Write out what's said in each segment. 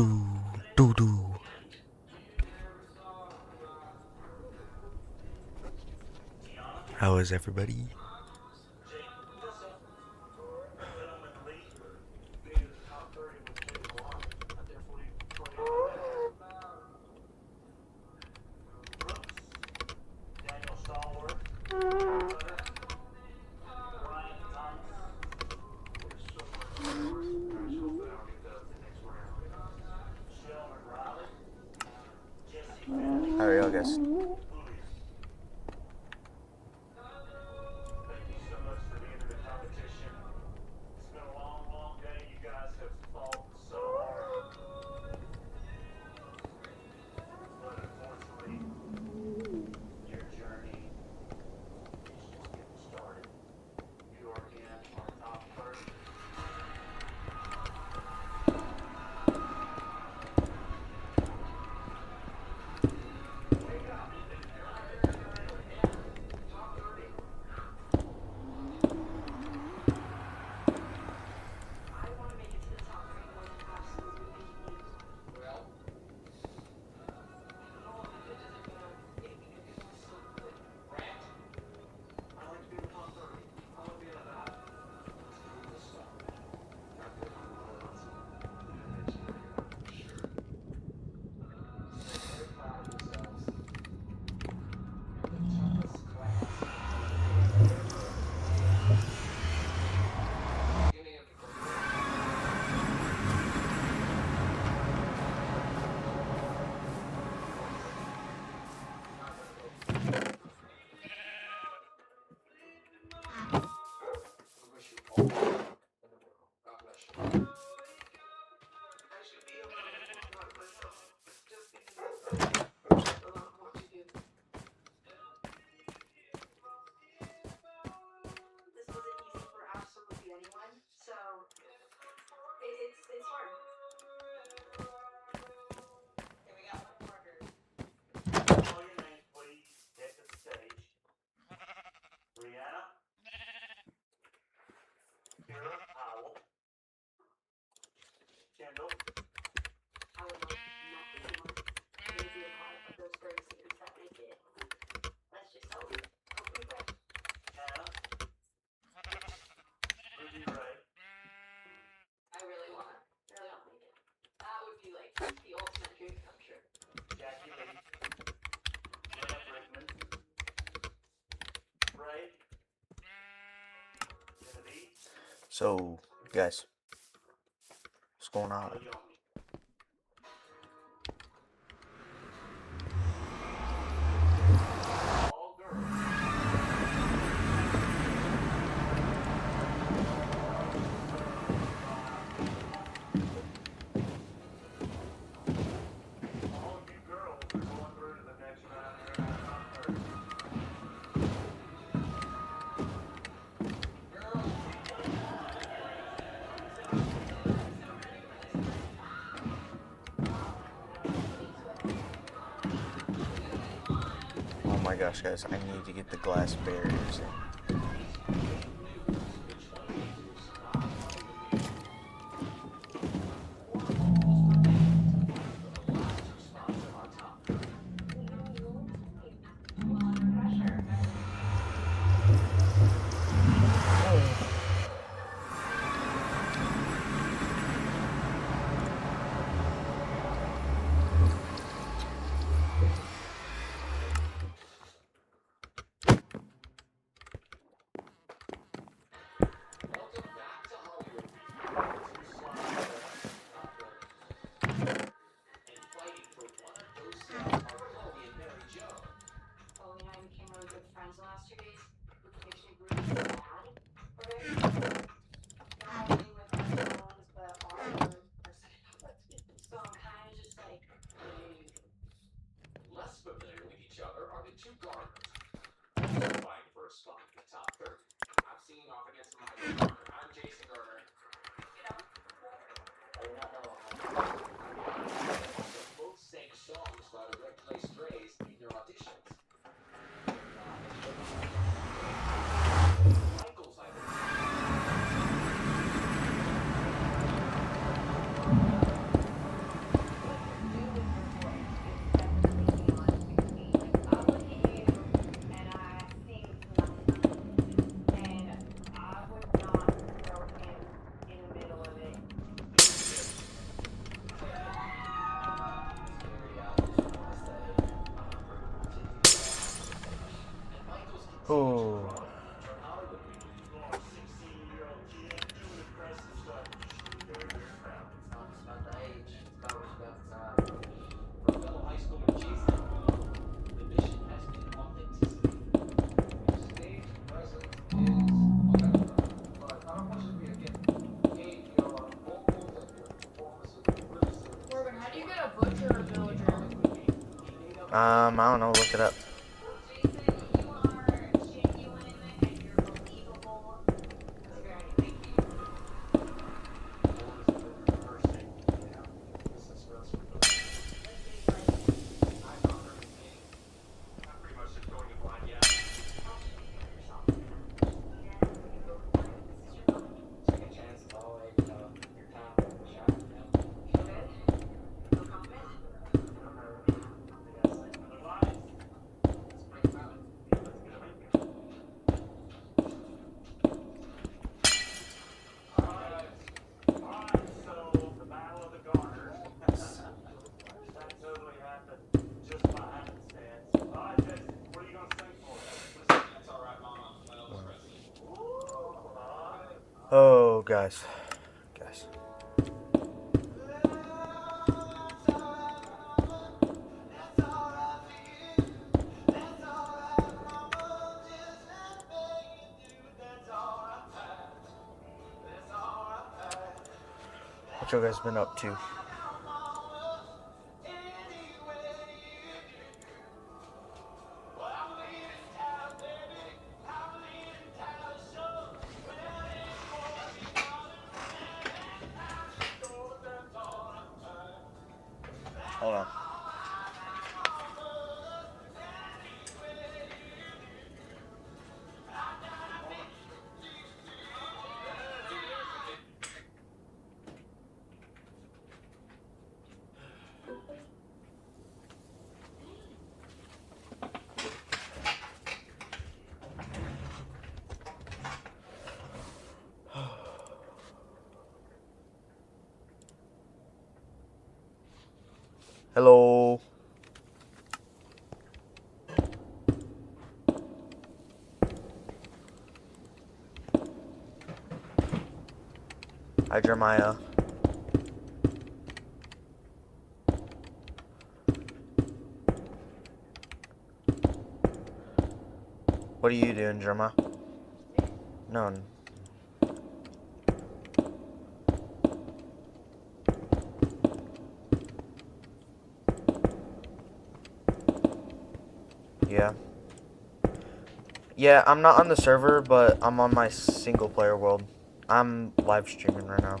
do, do, do. How is everybody? How are y'all guys? So, guys, what's going on? Oh my gosh, guys, I need to get the glass barriers in. Ooh. Morgan, how do you get a butcher or villager? I don't know. Look it up. Oh, guys. What you guys been up to? Hold on. Hello. Hi, Jeremiah. What are you doing, Jeremiah? No. Yeah. Yeah, I'm not on the server, but I'm on my single player world. I'm live streaming right now.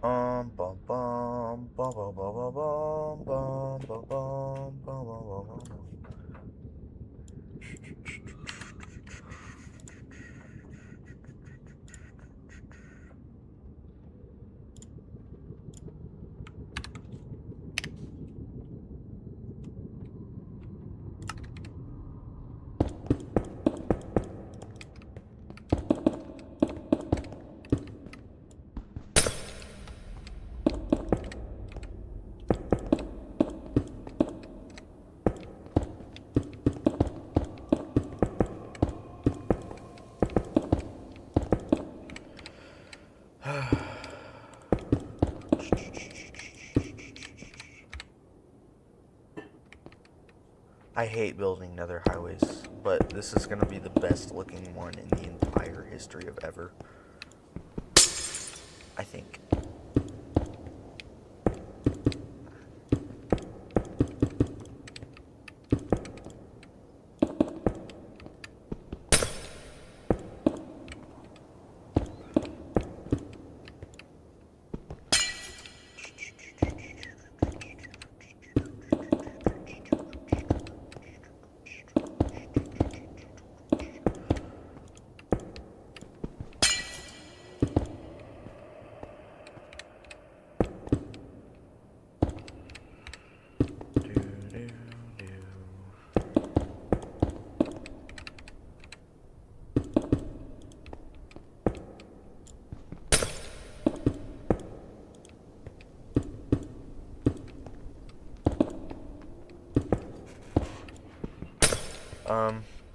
Bum bum bum bum bum bum bum bum bum bum bum bum bum. I hate building nether highways, but this is gonna be the best looking one in the entire history of ever. I think.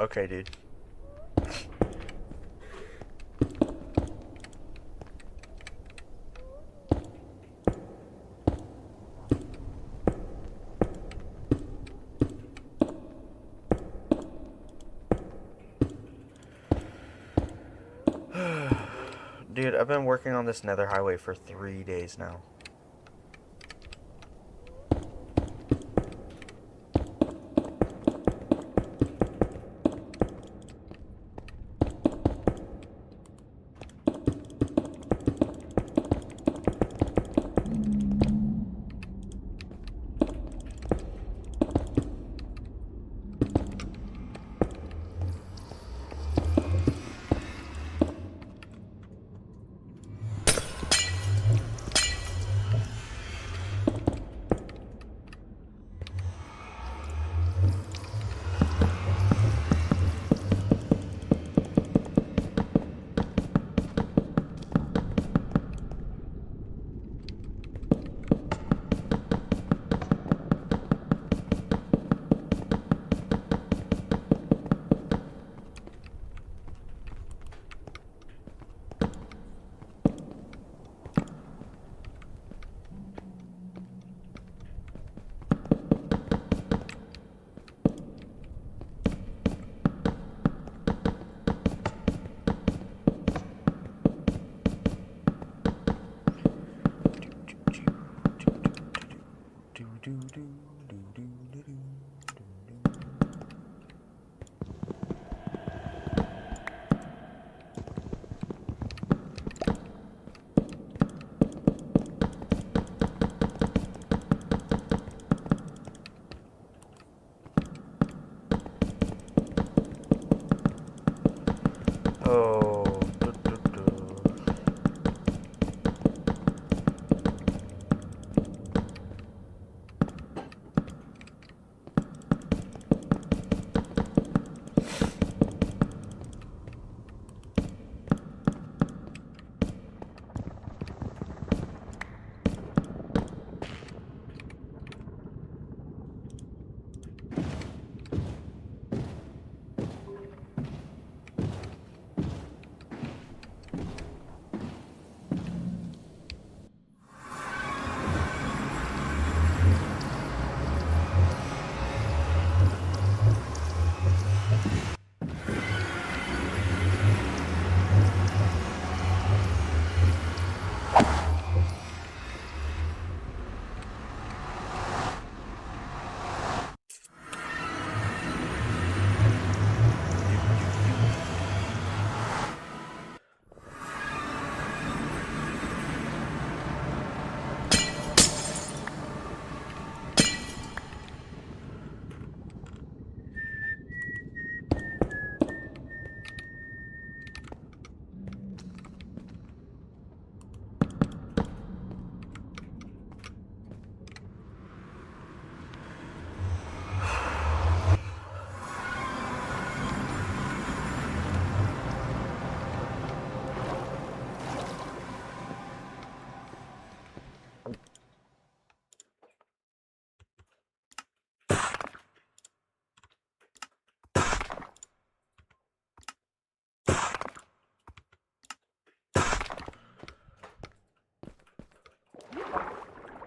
Okay, dude. Dude, I've been working on this nether highway for 3 days now. Oh.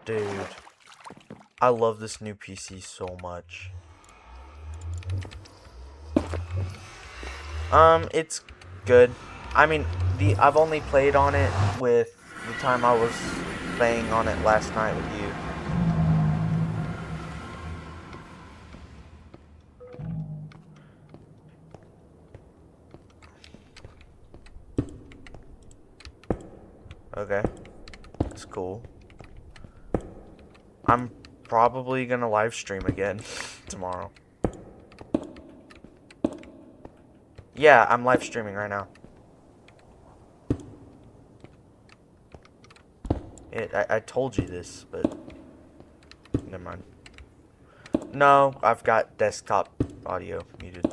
Dude, I love this new PC so much. It's good. I mean, I've only played on it with the time I was playing on it last night with you. Okay, that's cool. I'm probably gonna live stream again tomorrow. Yeah, I'm live streaming right now. I told you this, but never mind. No, I've got desktop audio muted.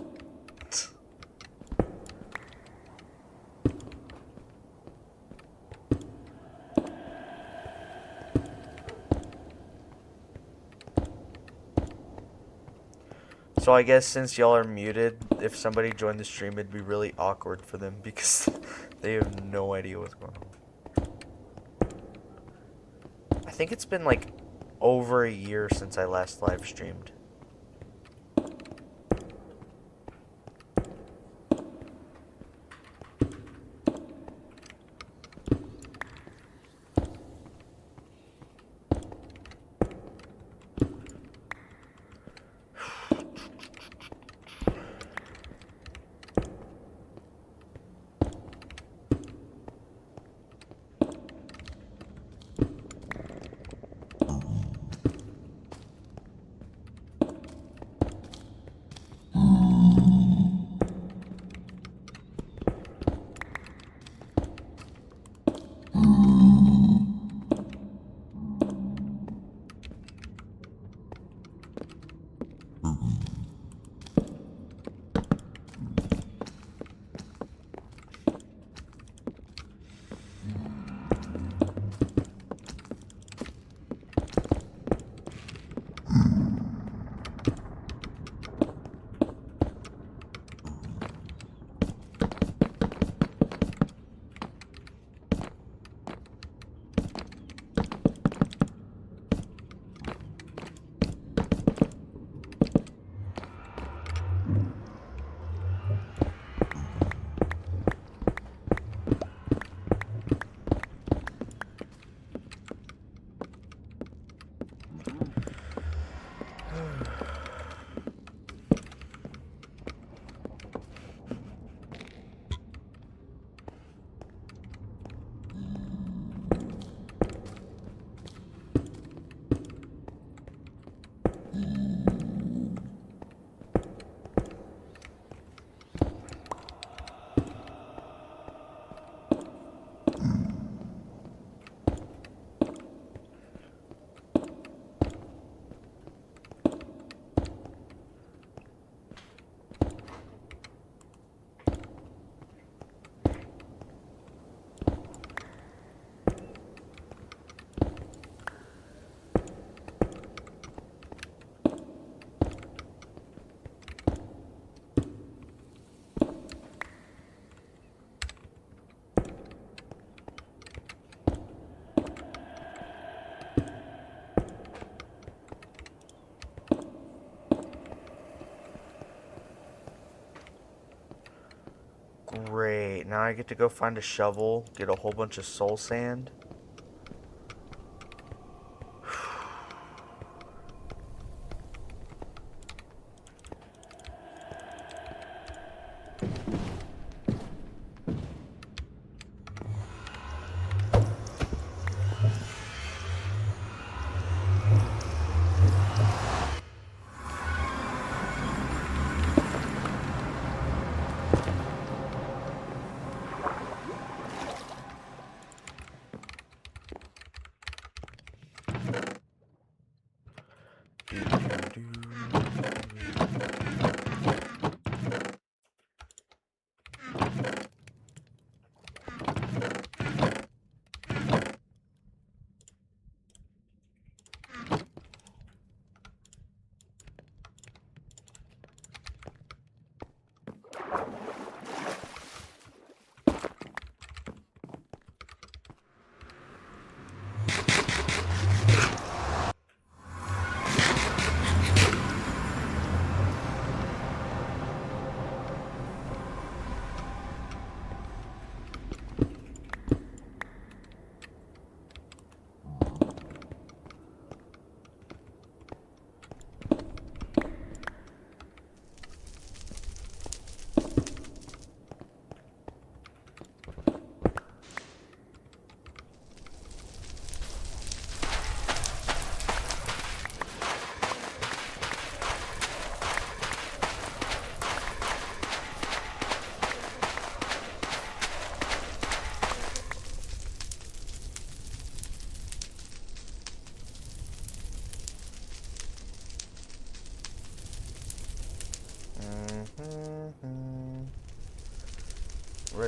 So I guess since y'all are muted, if somebody joined the stream, it'd be really awkward for them because they have no idea what's going on. I think it's been like over a year since I last live streamed. Great, now I get to go find a shovel, get a whole bunch of soul sand.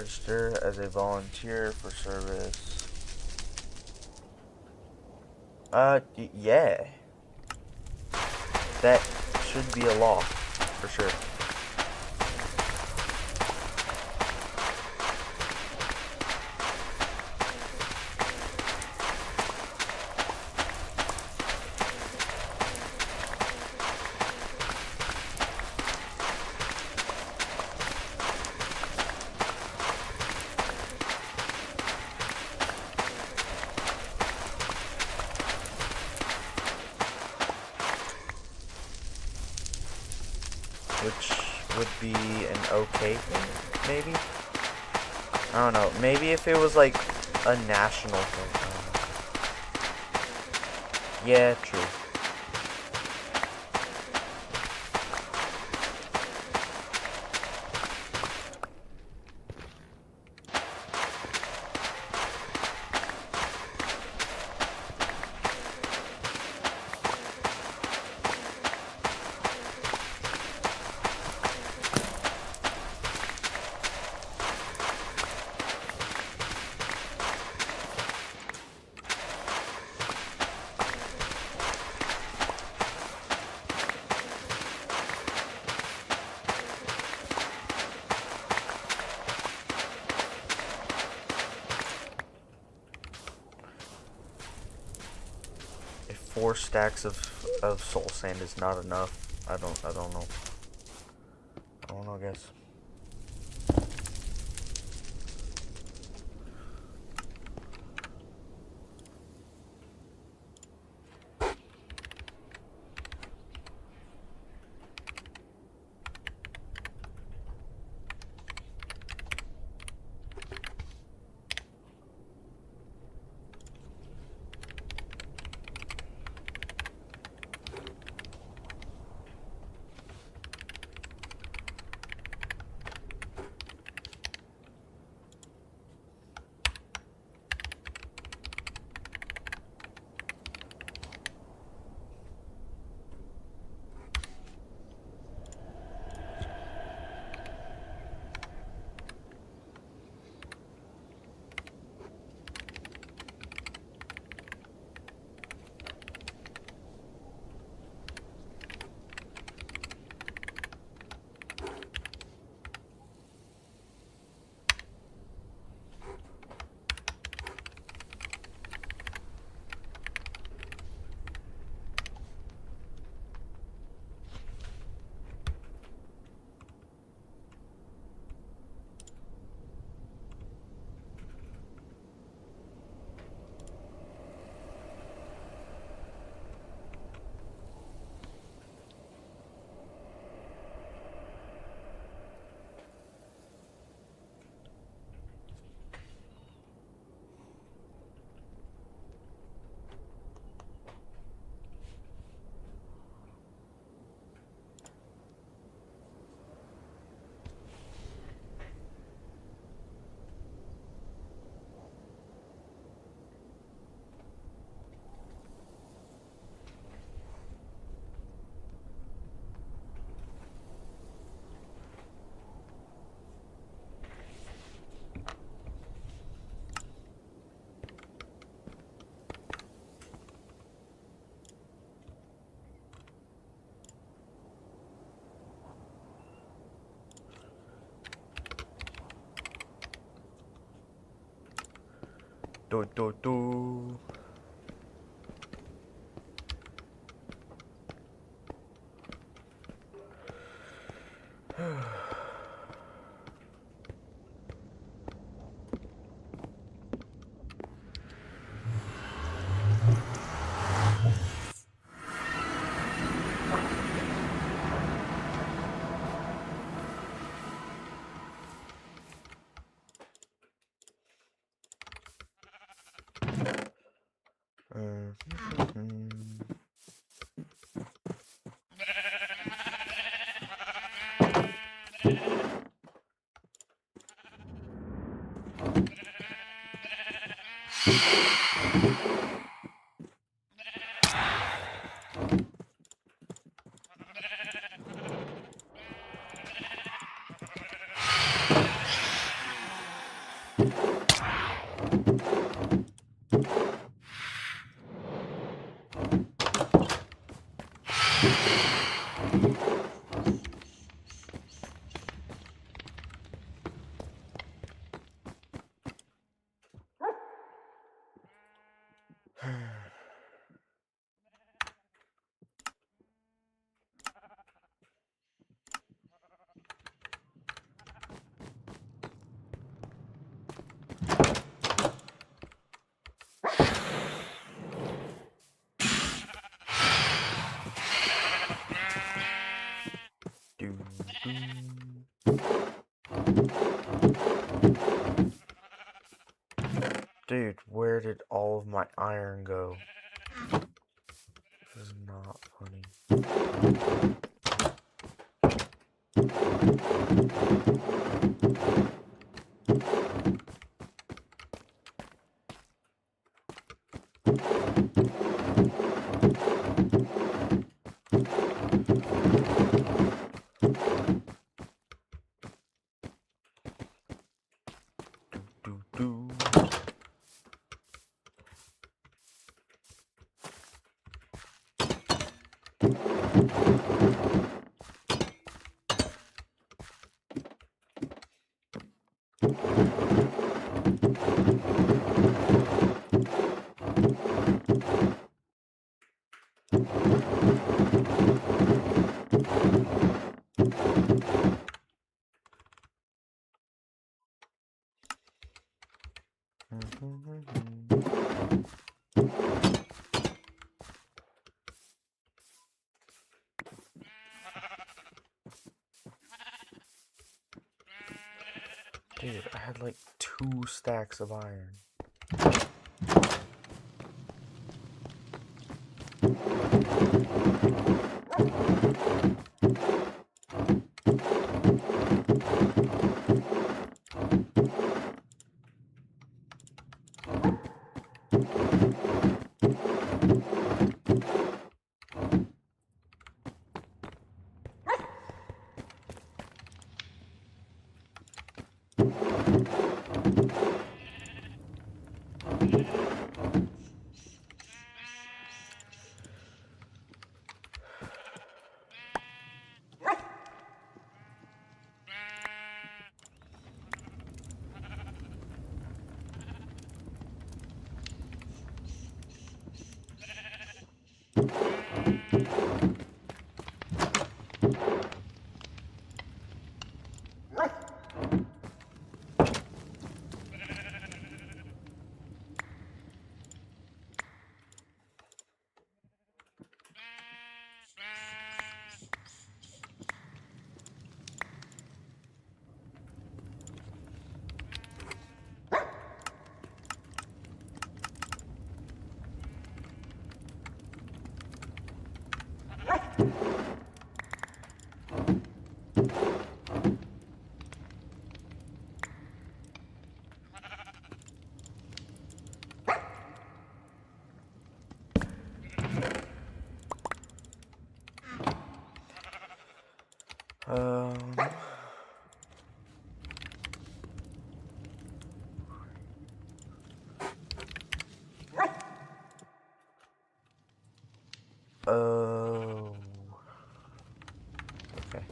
register as a volunteer for service. Yeah. That should be a law, for sure. Which would be an okay thing, maybe? I don't know. Maybe if it was like a national thing. Yeah, true. If 4 stacks of soul sand is not enough, I don't know. I don't know, guys. Do. Dude, where did all of my iron go? This is not funny. Do, do. Dude, I had like 2 stacks of iron. Um, oh. Okay.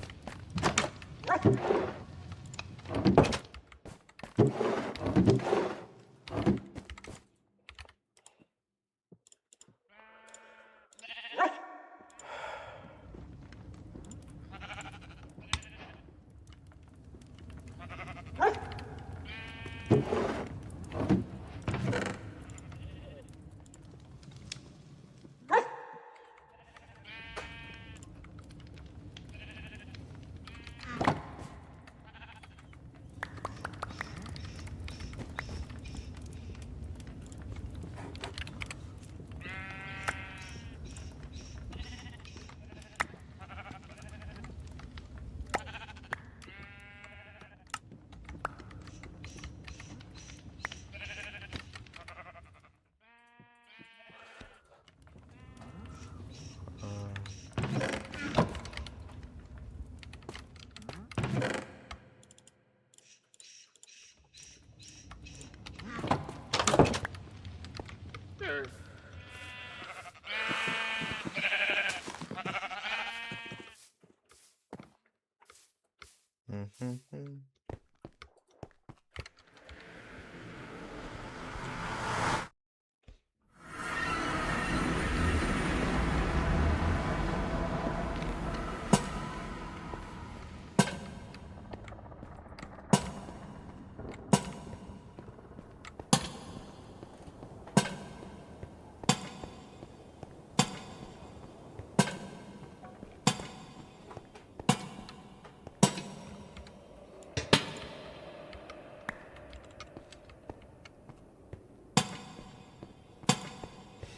Mm-hmm.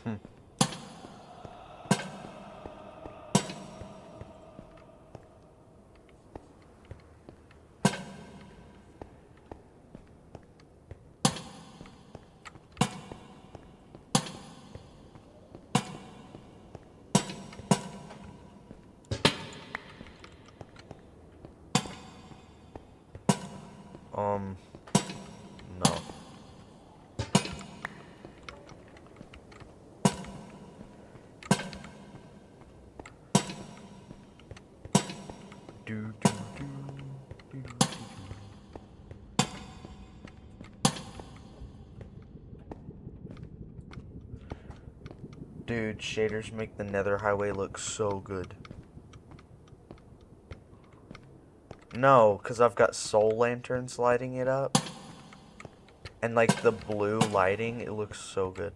Hmm. No. Do, do, do, do, do. Dude, shaders make the Nether highway look so good. No, because I've got soul lanterns lighting it up. And like the blue lighting, it looks so good.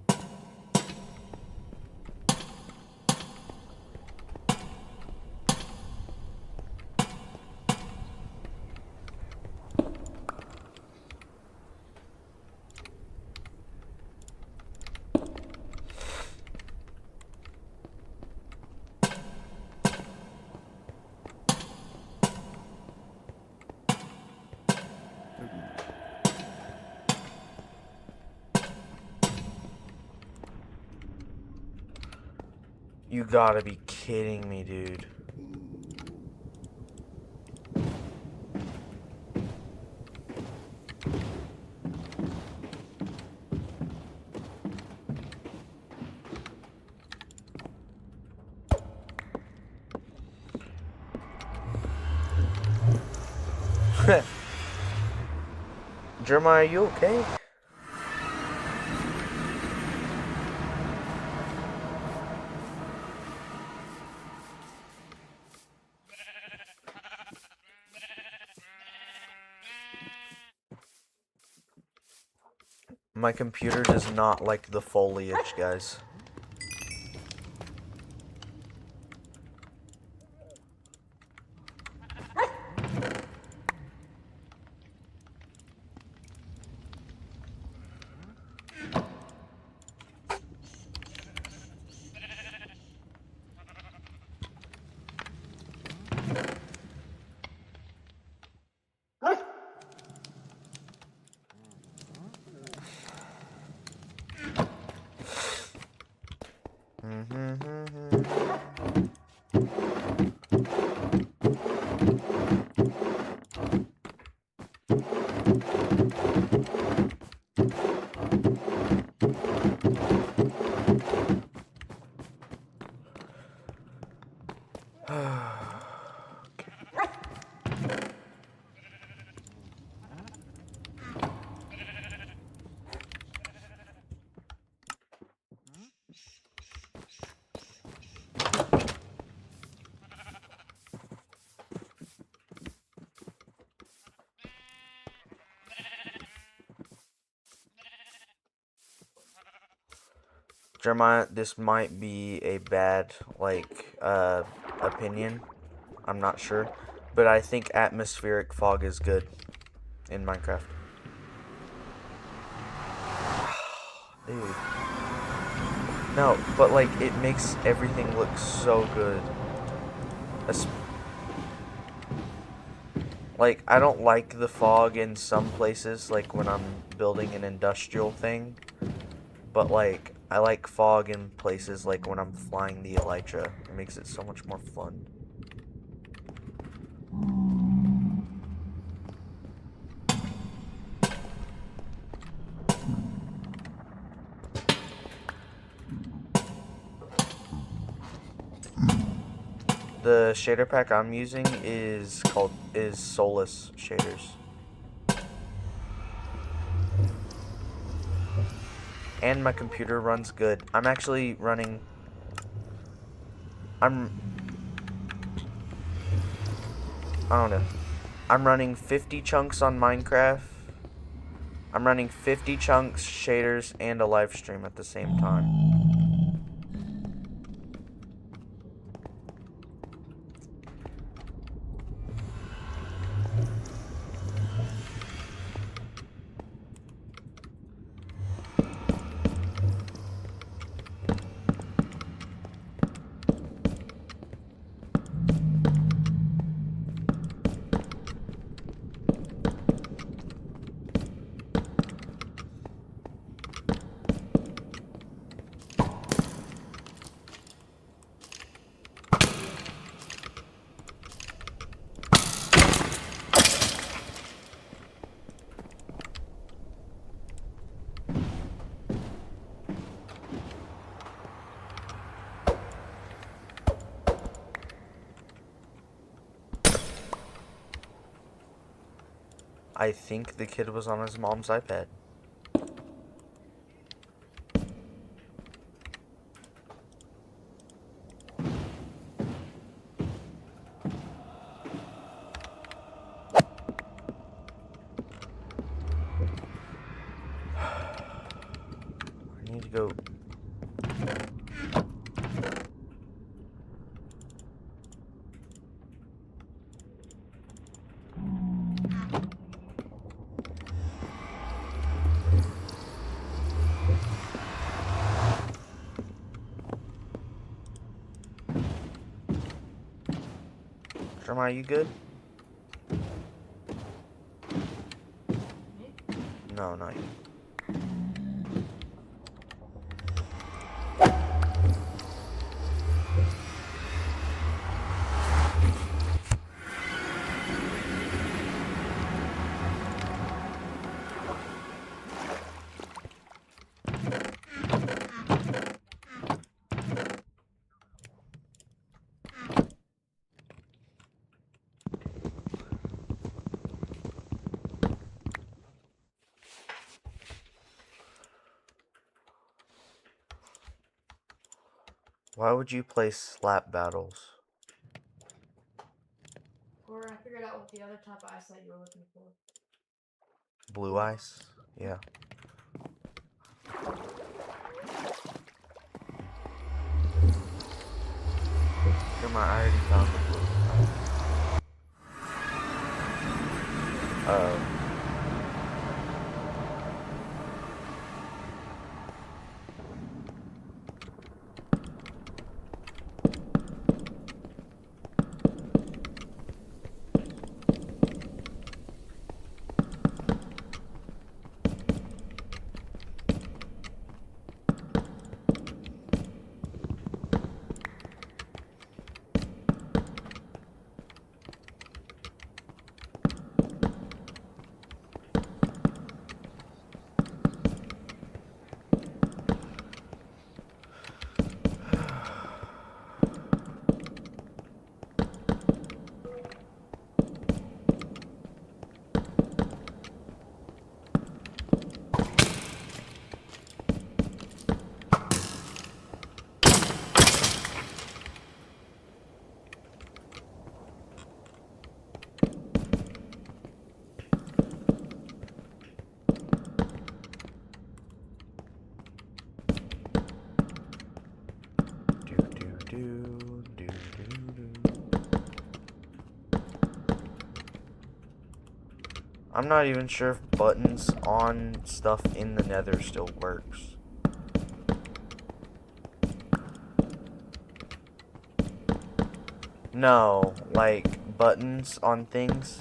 You gotta be kidding me, dude. Jeremiah, are you okay? My computer does not like the foliage, guys. Jeremiah, this might be a bad, opinion. I'm not sure. But I think atmospheric fog is good in Minecraft. Dude. No, but, like, it makes everything look so good. Like, I don't like the fog in some places, like when I'm building an industrial thing. But, like, I like fog in places like when I'm flying the Elytra. It makes it so much more fun. The shader pack I'm using is Solus shaders. And my computer runs good. I'm actually running... I don't know. I'm running 50 chunks on Minecraft. I'm running 50 chunks, shaders, and a live stream at the same time. I think the kid was on his mom's iPad. I need to go. Jeremiah, you good? Me? No, not you. Why would you play slap battles? Or I figured out what the other type of eyesight you were looking for. Blue ice? Yeah. Jeremiah, I already found the blue. Uh-oh. I'm not even sure if buttons on stuff in the nether still works. No, like, buttons on things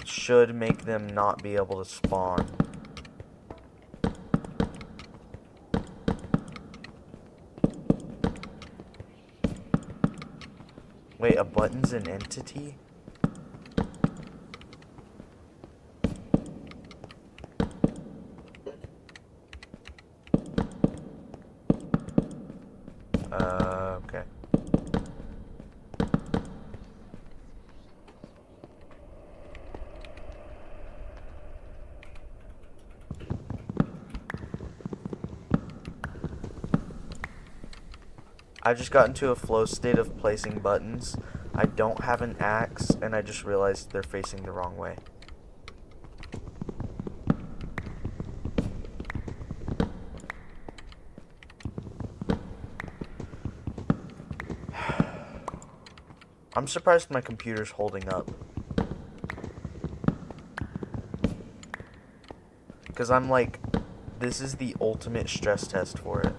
should make them not be able to spawn. Wait, a button's an entity? Okay. I just got into a flow state of placing buttons. I don't have an axe, and I just realized they're facing the wrong way. I'm surprised my computer's holding up. Because I'm like, this is the ultimate stress test for it.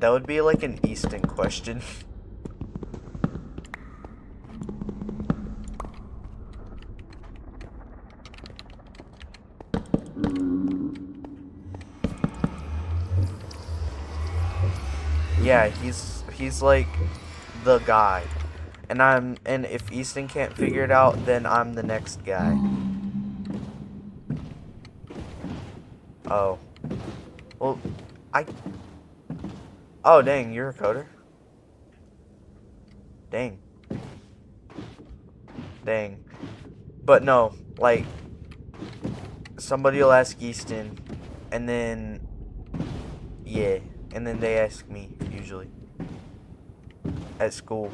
That would be like an Easton question. Yeah, he's like the guy. And if Easton can't figure it out, then I'm the next guy. Oh. Well, I Oh, dang, you're a coder? Dang. Dang. But no, like somebody will ask Easton and then yeah, and then they ask me usually at school.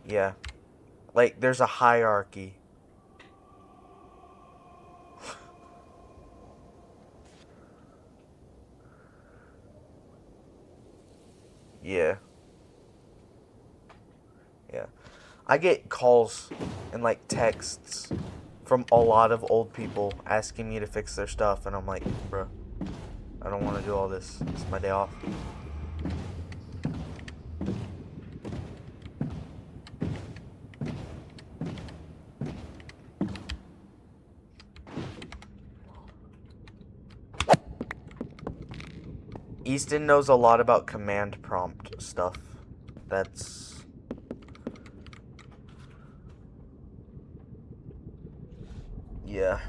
Yeah. Like there's a hierarchy. Yeah. Yeah. I get calls and like texts from a lot of old people asking me to fix their stuff, and I'm like, bro, I don't want to do all this. It's my day off. Easton knows a lot about command prompt stuff. That's yeah.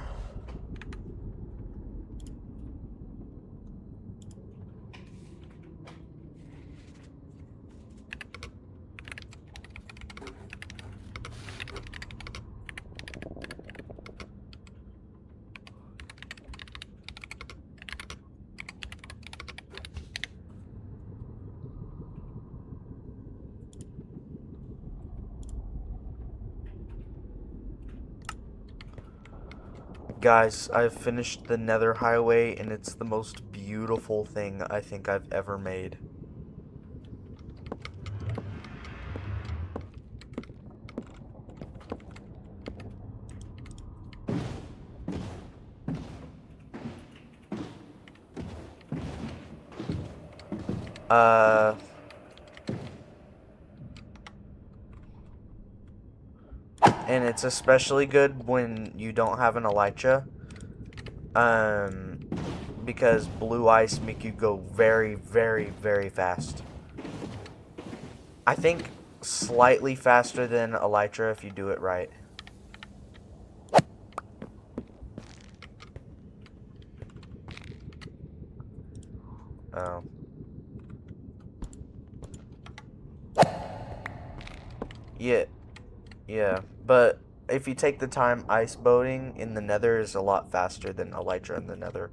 Guys, I've finished the Nether Highway, and it's the most beautiful thing I think I've ever made. Uh, and it's especially good when you don't have an elytra. Because blue ice make you go very, very, very fast. I think slightly faster than elytra if you do it right. Oh. Yeah, yeah. But if you take the time, ice boating in the nether is a lot faster than elytra in the nether.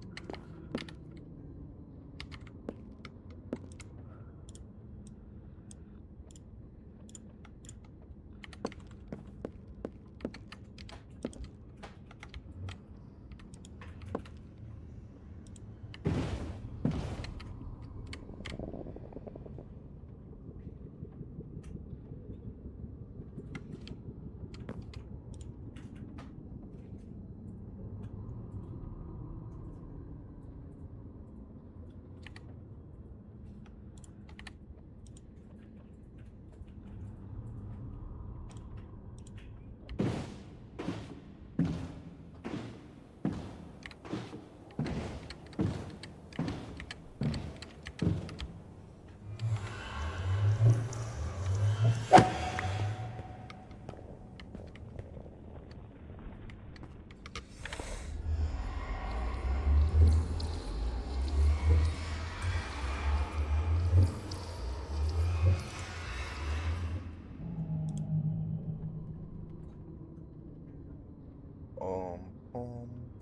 Um,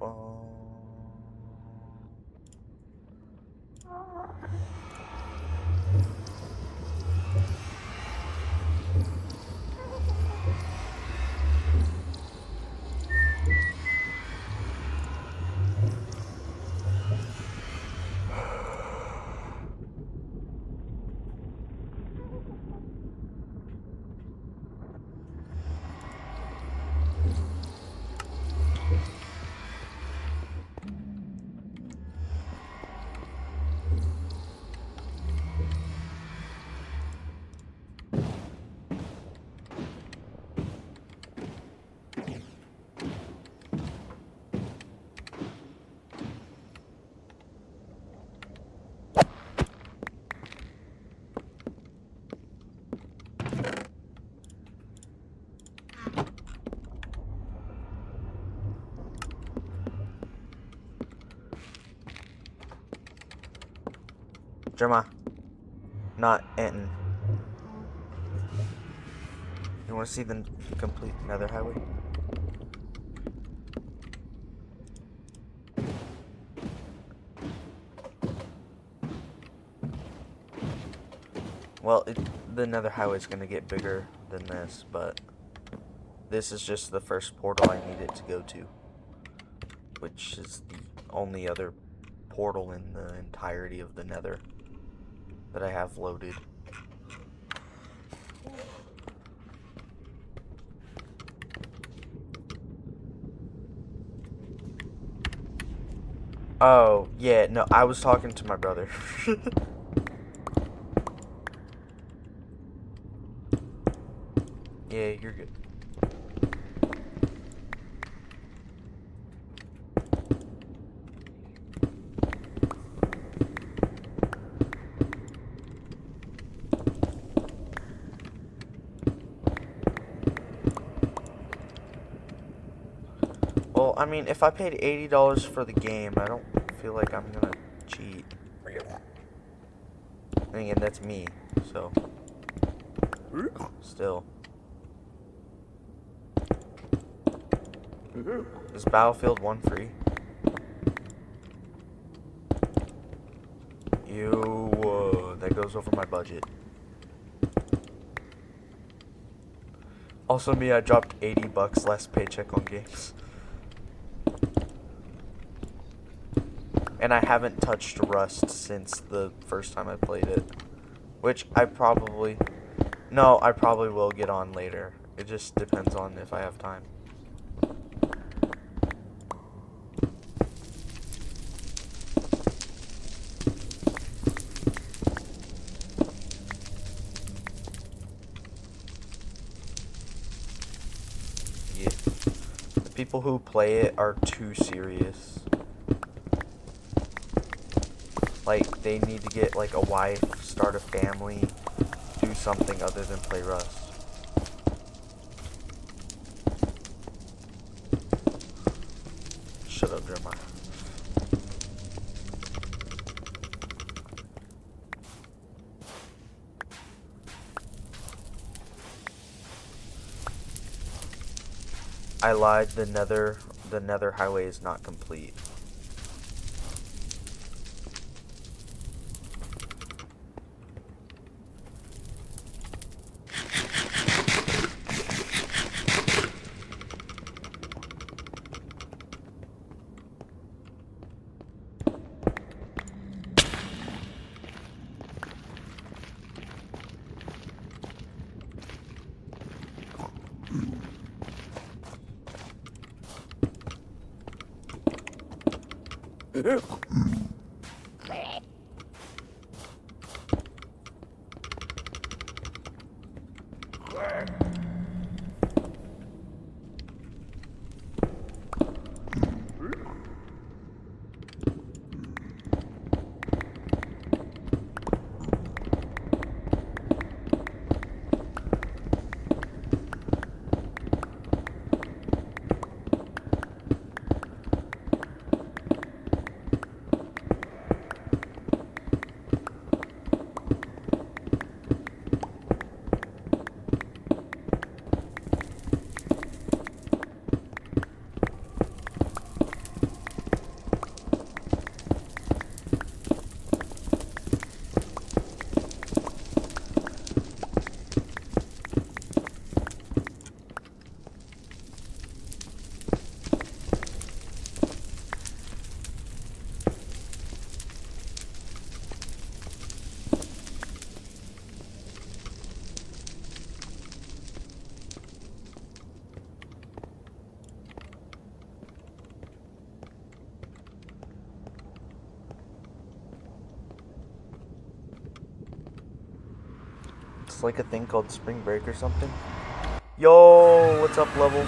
um. Jeremiah. Not Anton. You want to see the complete nether highway? Well, the nether highway is going to get bigger than this, but this is just the first portal I need it to go to, which is the only other portal in the entirety of the nether that I have loaded. Oh, yeah, no, I was talking to my brother. Yeah, you're good. Well, I mean, if I paid $80 for the game, I don't feel like I'm gonna cheat. And again, that's me, so still. Is Battlefield 1 free? That goes over my budget. Also me, I dropped 80 bucks last paycheck on games. And I haven't touched Rust since the first time I played it. Which I probably will get on later. It just depends on if I have time. Yeah. The people who play it are too serious. Like, they need to get, like, a wife, start a family, do something other than play Rust. Shut up, Jeremiah. I lied, the nether highway is not complete. It's like a thing called spring break or something. Yo, what's up, level?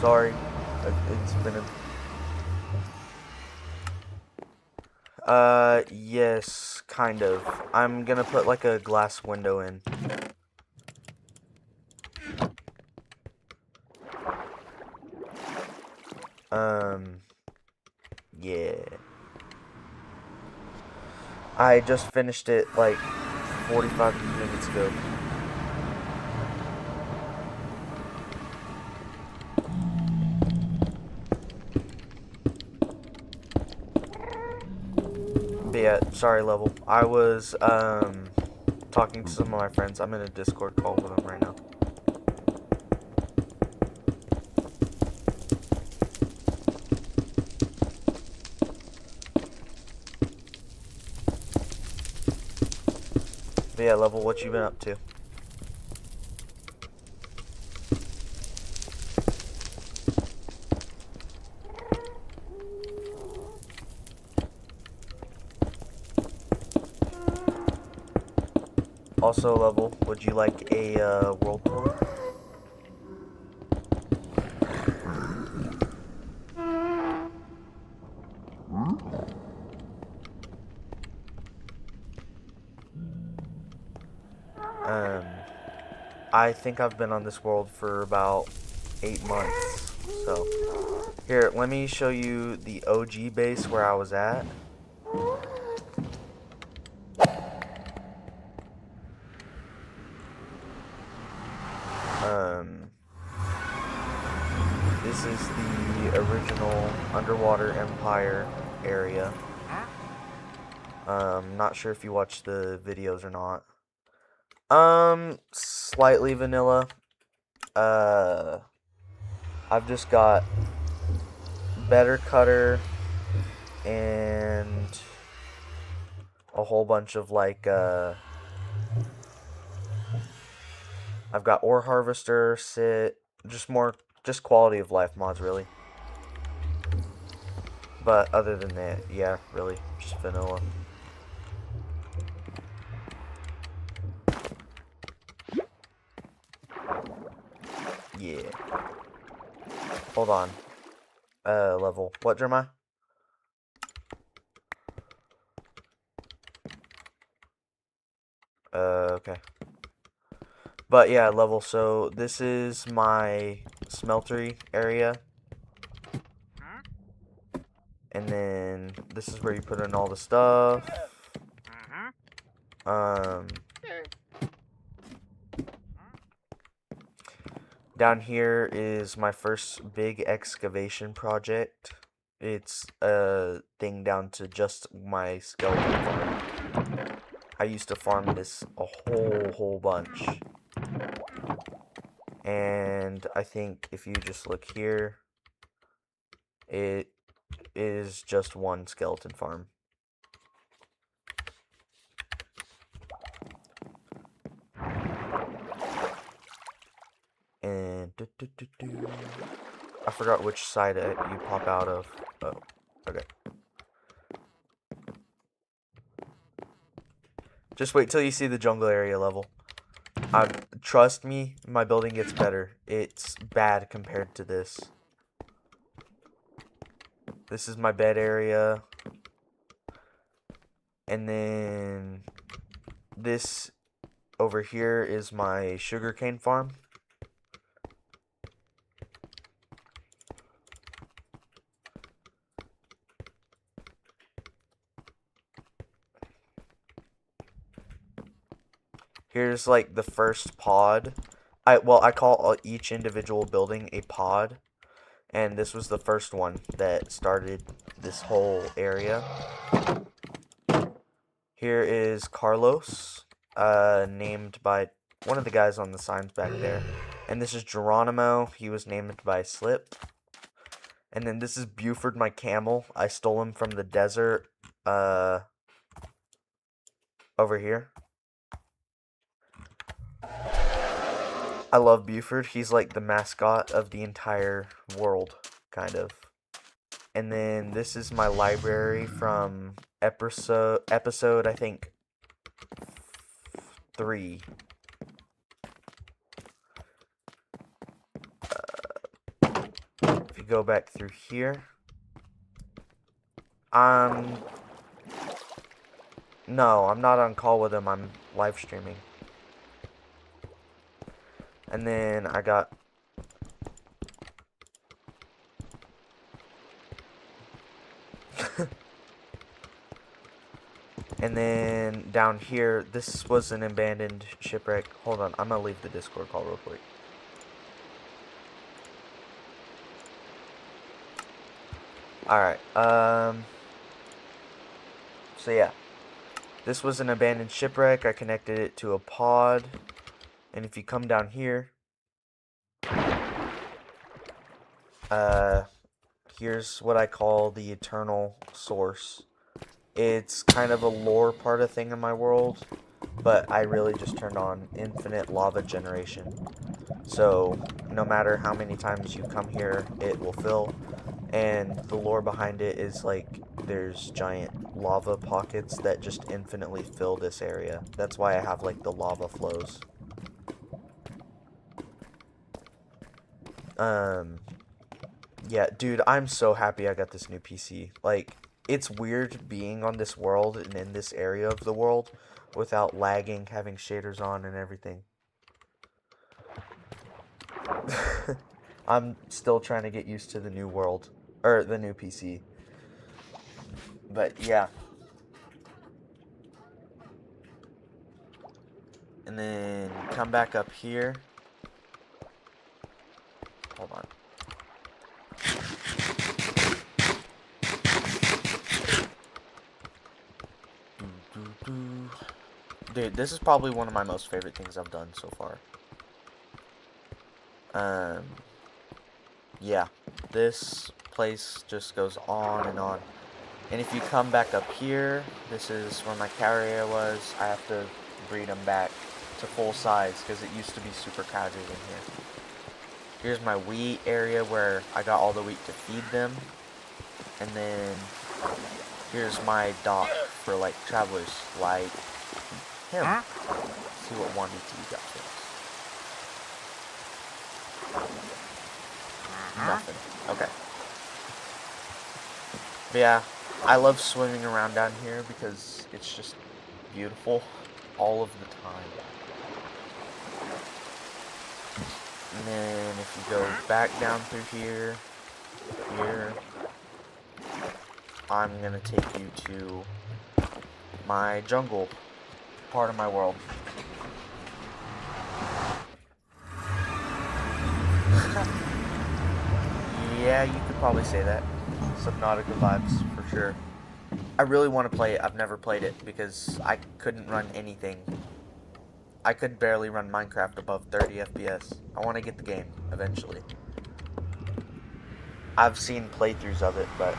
Sorry, it's been yes, kind of. I'm gonna put like a glass window in. Yeah. I just finished it like 45 minutes ago. But yeah, sorry, level. I was talking to some of my friends. I'm in a Discord call with them right now. But yeah, level, what you been up to? Also, level, would you like a world tour? Um, I think I've been on this world for about 8 months. So, here, let me show you the OG base where I was at. Um, this is the original Underwater Empire area. Not sure if you watch the videos or not. Slightly vanilla. I've just got better cutter and a whole bunch of like I've got ore harvester, sit, just quality of life mods really. But other than that, yeah, really just vanilla. Yeah. Hold on. Level. What, Jeremiah? Okay. But yeah, level. So this is my smeltery area. And then this is where you put in all the stuff. Down here is my first big excavation project. It's a thing down to just my skeleton farm. I used to farm this a whole bunch. And I think if you just look here, it is just one skeleton farm. And I forgot which side you pop out of. Oh, okay. Just wait till you see the jungle area level. Trust me, my building gets better. It's bad compared to this. This is my bed area. And then this over here is my sugarcane farm. Here's like the first pod. I call each individual building a pod. And this was the first one that started this whole area. Here is Carlos, named by one of the guys on the signs back there. And this is Geronimo. He was named by Slip. And then this is Buford, my camel. I stole him from the desert, over here. I love Buford. He's like the mascot of the entire world, kind of. And then this is my library from episode I think 3. If you go back through here, no, I'm not on call with him. I'm live streaming. And then I got And then down here, this was an abandoned shipwreck. Hold on, I'm gonna leave the Discord call real quick. Alright, so yeah. This was an abandoned shipwreck. I connected it to a pod. And if you come down here, here's what I call the eternal source. It's kind of a lore part of thing in my world, but I really just turned on infinite lava generation. So no matter how many times you come here, it will fill. And the lore behind it is like there's giant lava pockets that just infinitely fill this area. That's why I have like the lava flows. Yeah, dude, I'm so happy I got this new PC. Like, it's weird being on this world and in this area of the world without lagging, having shaders on and everything. I'm still trying to get used to the new world, or the new PC. But yeah. And then come back up here. Hold on. Dude, this is probably one of my most favorite things I've done so far. Yeah, this place just goes on and on. And if you come back up here, this is where my cow area was. I have to breed them back to full size because it used to be super crowded in here. Here's my wheat area where I got all the wheat to feed them. And then here's my dock for like travelers like him. Let's see what Wandy T got for us. Nothing. Okay. But yeah, I love swimming around down here because it's just beautiful all of the time. And then if you go back down through here, I'm gonna take you to my jungle part of my world. Yeah, you could probably say that. Subnautica vibes, for sure. I really want to play it. I've never played it because I couldn't run anything. I could barely run Minecraft above 30 FPS. I want to get the game, eventually. I've seen playthroughs of it, but...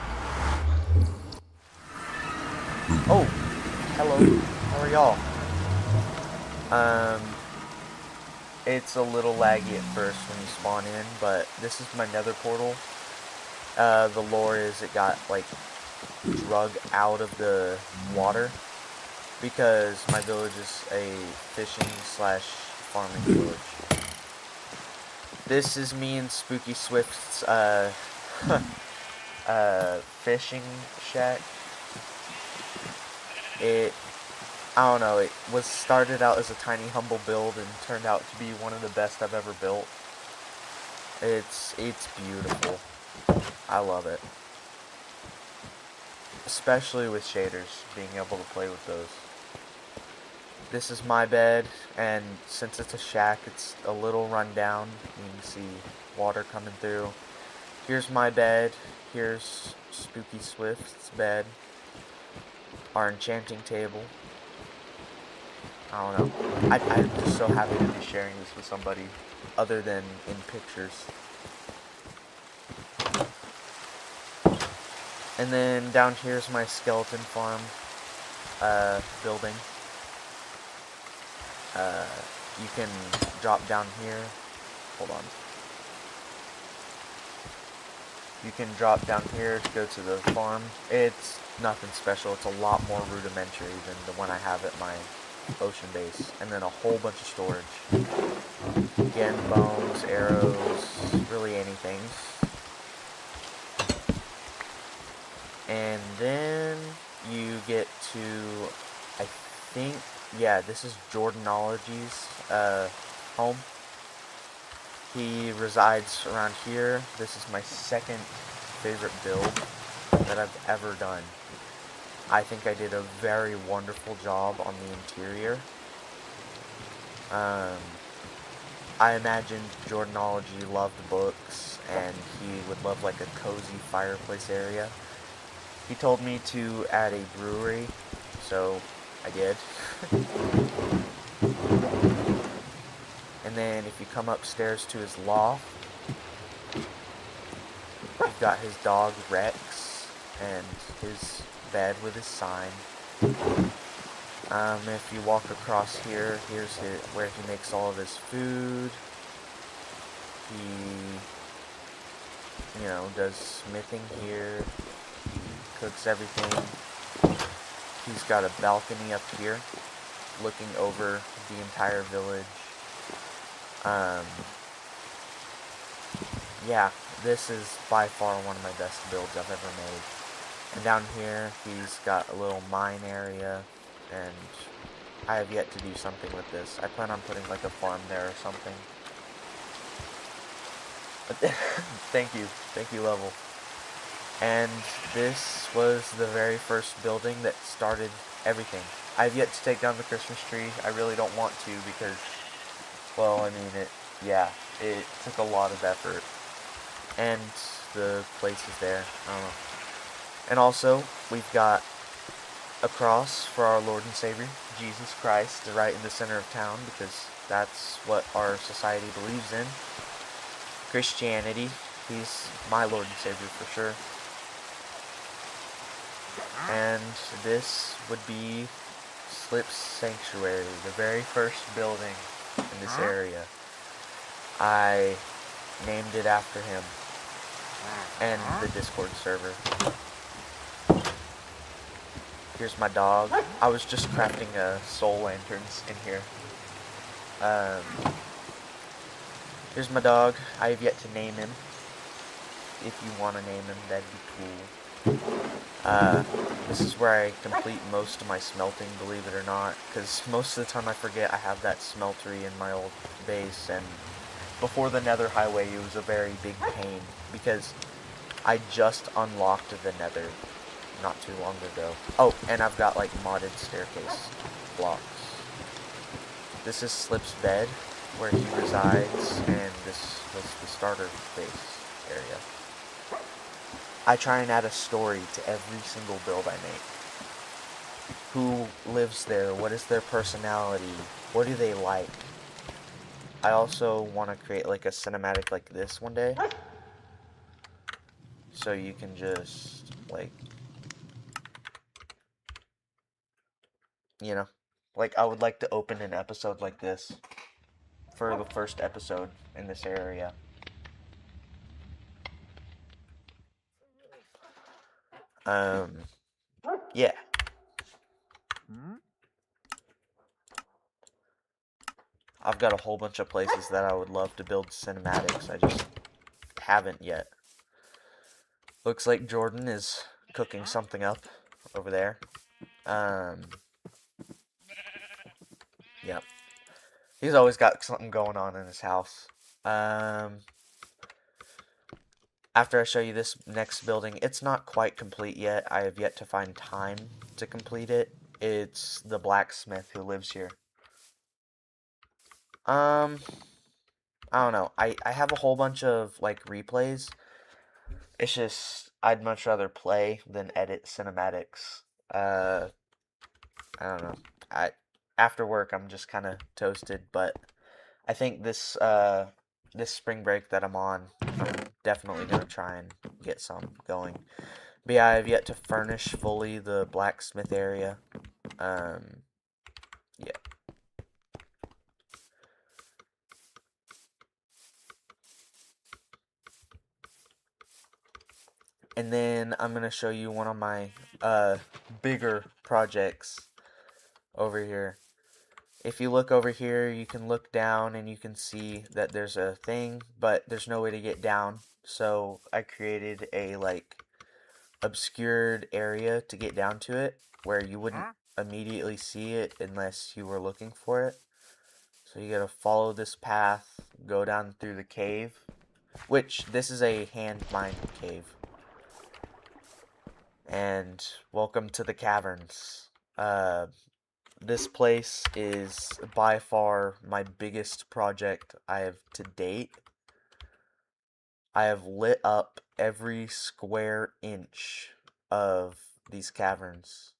Oh! Hello. How are y'all? It's a little laggy at first when you spawn in, but this is my nether portal. The lore is it got, like, drug out of the water because my village is a fishing slash farming village. This is me and Spooky Swift's, fishing shack. I don't know, it was started out as a tiny humble build and turned out to be one of the best I've ever built. It's beautiful. I love it. Especially with shaders, being able to play with those. This is my bed, and since it's a shack, it's a little run down. You can see water coming through. Here's my bed. Here's Spooky Swift's bed. Our enchanting table. I don't know. I'm just so happy to be sharing this with somebody other than in pictures. And then down here's my skeleton farm building. You can drop down here. Hold on. You can drop down here to go to the farm. It's nothing special. It's a lot more rudimentary than the one I have at my ocean base. And then a whole bunch of storage. Again, bones, arrows, really anything. And then you get to, I think, yeah, this is Jordanology's home. He resides around here. This is my second favorite build that I've ever done. I think I did a very wonderful job on the interior. I imagine Jordanology loved books, and he would love like a cozy fireplace area. He told me to add a brewery, so I did. And then if you come upstairs to his loft, you've got his dog Rex and his bed with his sign. If you walk across here, here's where he makes all of his food. He, does smithing here. He cooks everything. He's got a balcony up here, looking over the entire village. Yeah, this is by far one of my best builds I've ever made. And down here, he's got a little mine area, and I have yet to do something with this. I plan on putting like a farm there or something. Thank you, Level. And this was the very first building that started everything. I have yet to take down the Christmas tree. I really don't want to because, well, I mean, it took a lot of effort. And the place is there. I don't know. And also, we've got a cross for our Lord and Savior, Jesus Christ, right in the center of town, because that's what our society believes in. Christianity. He's my Lord and Savior for sure. And this would be Slip's Sanctuary, the very first building in this area. I named it after him and the Discord server. Here's my dog. I was just crafting soul lanterns in here. Here's my dog. I have yet to name him. If you want to name him, that'd be cool. This is where I complete most of my smelting, believe it or not, because most of the time I forget I have that smeltery in my old base, and before the Nether Highway it was a very big pain, because I just unlocked the Nether not too long ago. Oh, and I've got like modded staircase blocks. This is Slip's bed, where he resides, and this was the starter base area. I try and add a story to every single build I make. Who lives there? What is their personality? What do they like? I also want to create like a cinematic like this one day. So you can just, like, like I would like to open an episode like this for the first episode in this area. Yeah. I've got a whole bunch of places that I would love to build cinematics. I just haven't yet. Looks like Jordan is cooking something up over there. Yep. He's always got something going on in his house. After I show you this next building, it's not quite complete yet. I have yet to find time to complete it. It's the blacksmith who lives here. I don't know. I have a whole bunch of, like, replays. It's just, I'd much rather play than edit cinematics. I don't know. After work, I'm just kind of toasted, but I think this spring break that I'm on, I'm definitely gonna try and get some going. But yeah, I have yet to furnish fully the blacksmith area. Yeah. And then I'm gonna show you one of my bigger projects over here. If you look over here, you can look down and you can see that there's a thing, but there's no way to get down. So I created a, like, obscured area to get down to it, where you wouldn't immediately see it unless you were looking for it. So you gotta follow this path, go down through the cave, which this is a hand mined cave. and welcome to the caverns. This place is by far my biggest project I have to date. I have lit up every square inch of these caverns.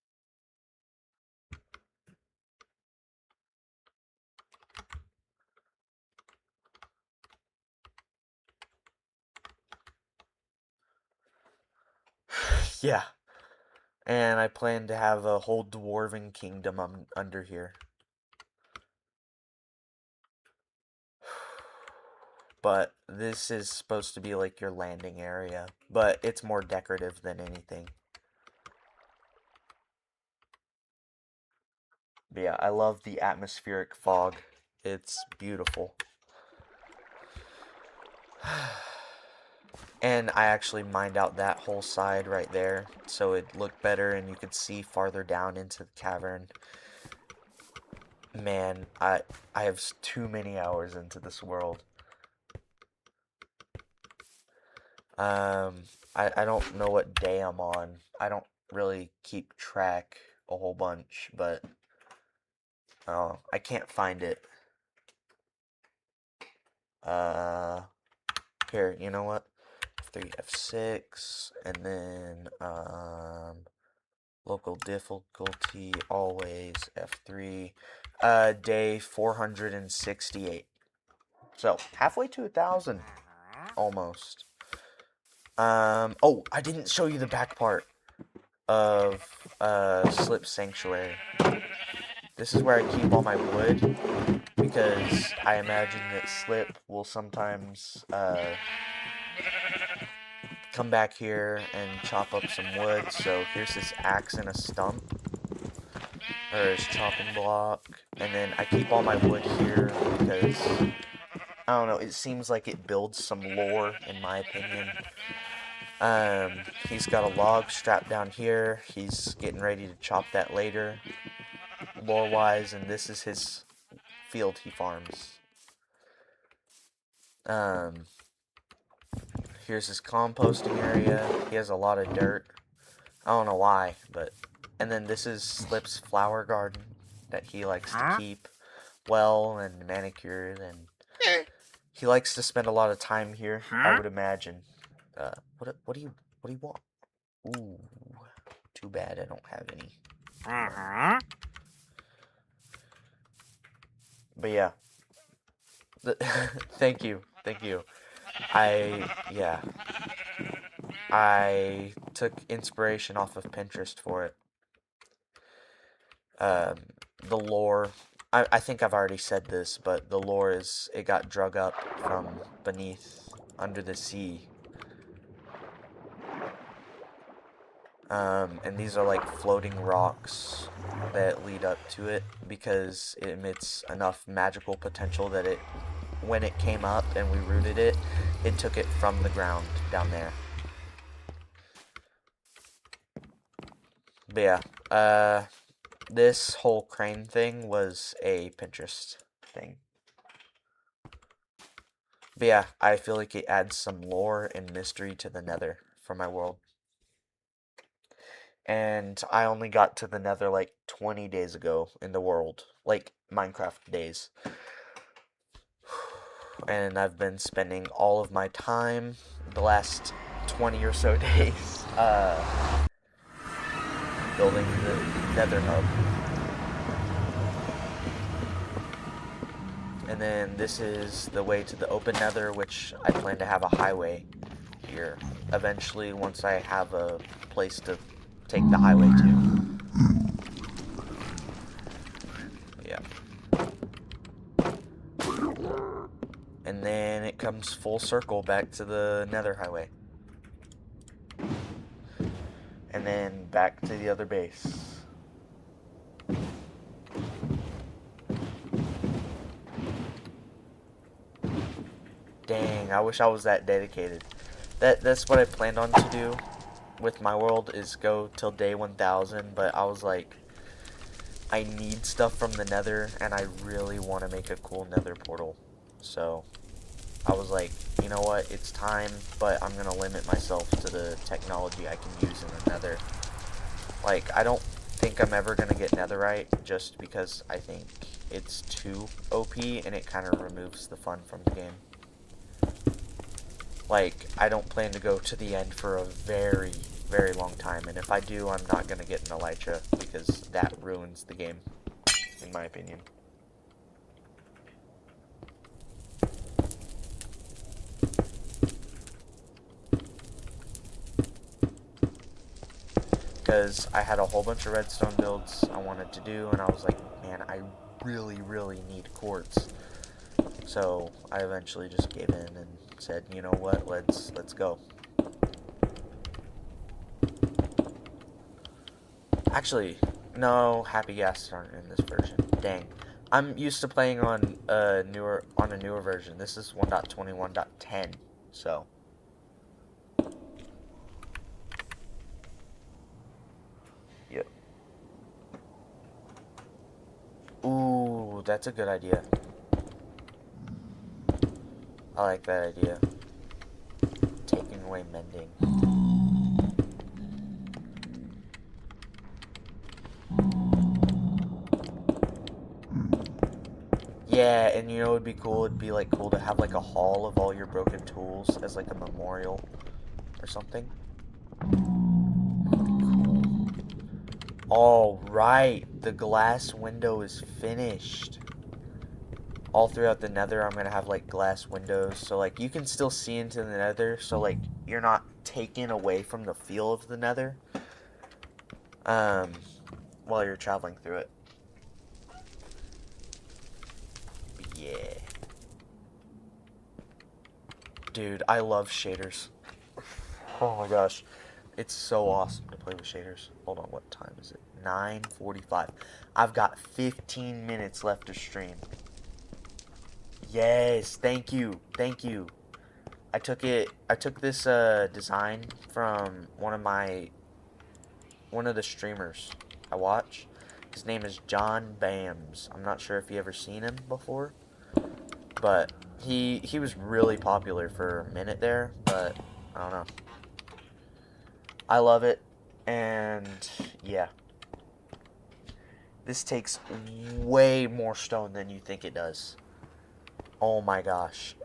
Yeah, and I plan to have a whole dwarven kingdom under here. But this is supposed to be like your landing area, but it's more decorative than anything. But yeah, I love the atmospheric fog. It's beautiful. And I actually mined out that whole side right there, so it looked better and you could see farther down into the cavern. Man, I have too many hours into this world. I don't know what day I'm on. I don't really keep track a whole bunch, but I can't find it. Uh, Here, you know what? F3, F6, and then local difficulty always F3. Day 468. So halfway to 1,000, almost. Oh, I didn't show you the back part of Slip Sanctuary. This is where I keep all my wood, because I imagine that Slip will sometimes come back here and chop up some wood. So here's his axe and a stump, or his chopping block, and then I keep all my wood here because I don't know, it seems like it builds some lore in my opinion. He's got a log strapped down here. He's getting ready to chop that later, lore wise, and this is his field he farms. Here's his composting area. He has a lot of dirt. I don't know why, but... And then this is Slip's flower garden that he likes to keep well and manicured, and he likes to spend a lot of time here, I would imagine. What do you want? Ooh, too bad I don't have any. But yeah. Thank you. Yeah. I took inspiration off of Pinterest for it. The lore, I think I've already said this, but the lore is, it got drug up from beneath, under the sea. And these are like floating rocks that lead up to it, because it emits enough magical potential that when it came up and we rooted it, it took it from the ground down there. But yeah, this whole crane thing was a Pinterest thing. But yeah, I feel like it adds some lore and mystery to the nether for my world. And I only got to the nether like 20 days ago in the world. Like Minecraft days. And I've been spending all of my time, the last 20 or so days, building the nether hub. And then this is the way to the open nether, which I plan to have a highway here. Eventually, once I have a place to take the highway to. Yeah. And then it comes full circle back to the nether highway. And then back to the other base. Dang, I wish I was that dedicated. That's what I planned on to do with my world, is go till day 1,000, but I was like, I need stuff from the nether, and I really want to make a cool nether portal. So, I was like, you know what, it's time, but I'm gonna limit myself to the technology I can use in the nether. Like, I don't think I'm ever gonna get netherite just because I think it's too OP and it kind of removes the fun from the game. Like, I don't plan to go to the end for a very, very long time, and if I do, I'm not gonna get an elytra because that ruins the game, in my opinion. Because I had a whole bunch of redstone builds I wanted to do, and I was like, man, I really, really need quartz. So I eventually just gave in and said, you know what, let's go. Actually, no, happy gases aren't in this version. Dang. I'm used to playing on a newer version. This is 1.21.10, so. Yep. Ooh, that's a good idea. I like that idea. Taking away mending. Yeah, and you know what would be cool? It'd be like cool to have like a hall of all your broken tools as like a memorial or something. All right, the glass window is finished. All throughout the nether, I'm gonna have like glass windows, so like you can still see into the nether, so like you're not taken away from the feel of the nether um, while you're traveling through it. But yeah. Dude, I love shaders. Oh my gosh. It's so awesome to play with shaders. Hold on, what time is it? 9:45. I've got 15 minutes left to stream. Yes, thank you. Thank you. I took this design from one of the streamers I watch. His name is John Bams. I'm not sure if you ever seen him before, but he was really popular for a minute there, but I don't know. I love it, and yeah. This takes way more stone than you think it does. Oh my gosh.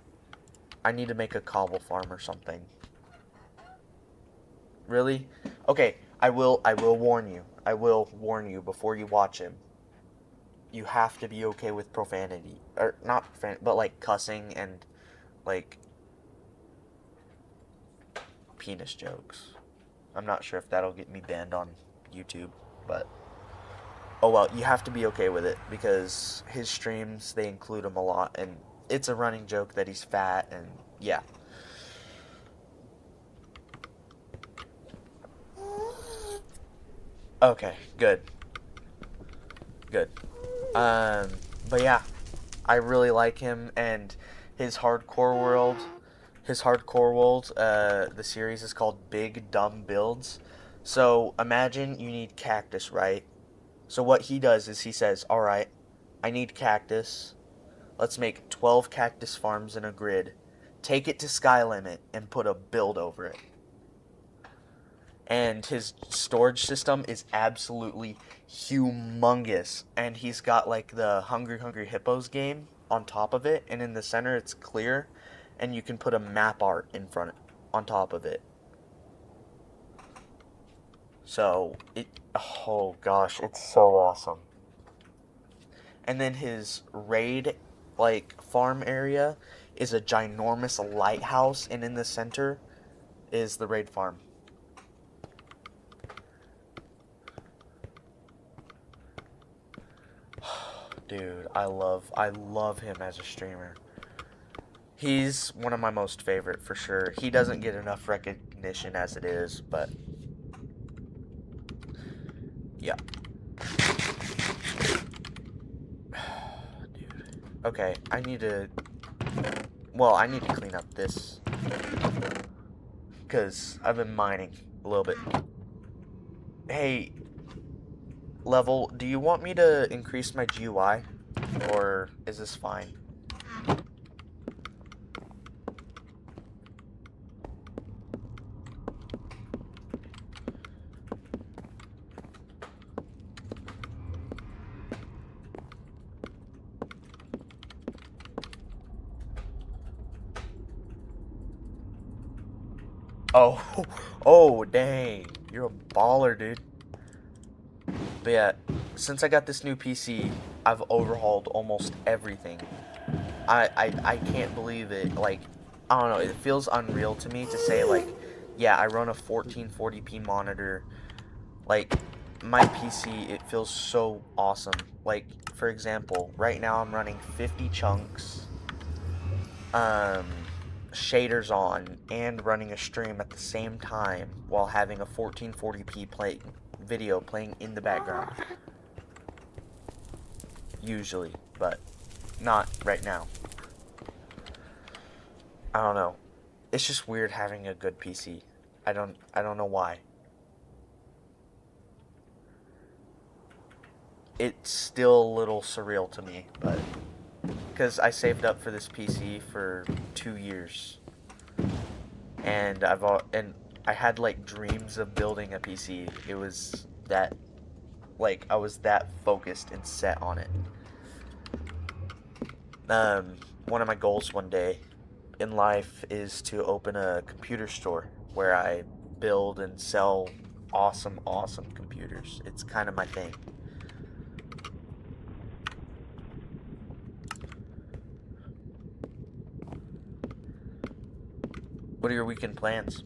I need to make a cobble farm or something. Really? Okay, I will warn you. I will warn you before you watch him. You have to be okay with profanity. Or not profanity, but like cussing and like penis jokes. I'm not sure if that'll get me banned on YouTube, but oh well, you have to be okay with it because his streams, they include him a lot, and it's a running joke that he's fat, and yeah. Okay, good. Good. But yeah, I really like him, and his hardcore world, the series is called Big Dumb Builds. So imagine you need cactus, right? So what he does is he says, all right, I need cactus. Let's make 12 cactus farms in a grid. Take it to sky limit and put a build over it. And his storage system is absolutely humongous. And he's got like the Hungry Hungry Hippos game on top of it, and in the center it's clear, and you can put a map art in front on top of it. So oh gosh, it's so awesome. And then his raid like farm area is a ginormous lighthouse, and in the center is the raid farm. Dude, I love him as a streamer. He's one of my most favorite for sure. He doesn't get enough recognition as it is, but yeah. Dude. Okay, I need to clean up this because I've been mining a little bit. Hey, Level, do you want me to increase my GUI, or is this fine? Oh, oh, dang. You're a baller, dude. But yeah, since I got this new PC, I've overhauled almost everything. I can't believe it. Like, I don't know. It feels unreal to me to say, like, yeah, I run a 1440p monitor. Like, my PC, it feels so awesome. Like, for example, right now I'm running 50 chunks, um, shaders on, and running a stream at the same time while having a 1440p video playing in the background. Usually, but not right now. I don't know. It's just weird having a good PC. I don't know why. It's still a little surreal to me, but because I saved up for this PC for 2 years, and I had like dreams of building a PC. It was that I was that focused and set on it. Um, One of my goals one day in life is to open a computer store where I build and sell awesome, awesome computers. It's kind of my thing. What are your weekend plans?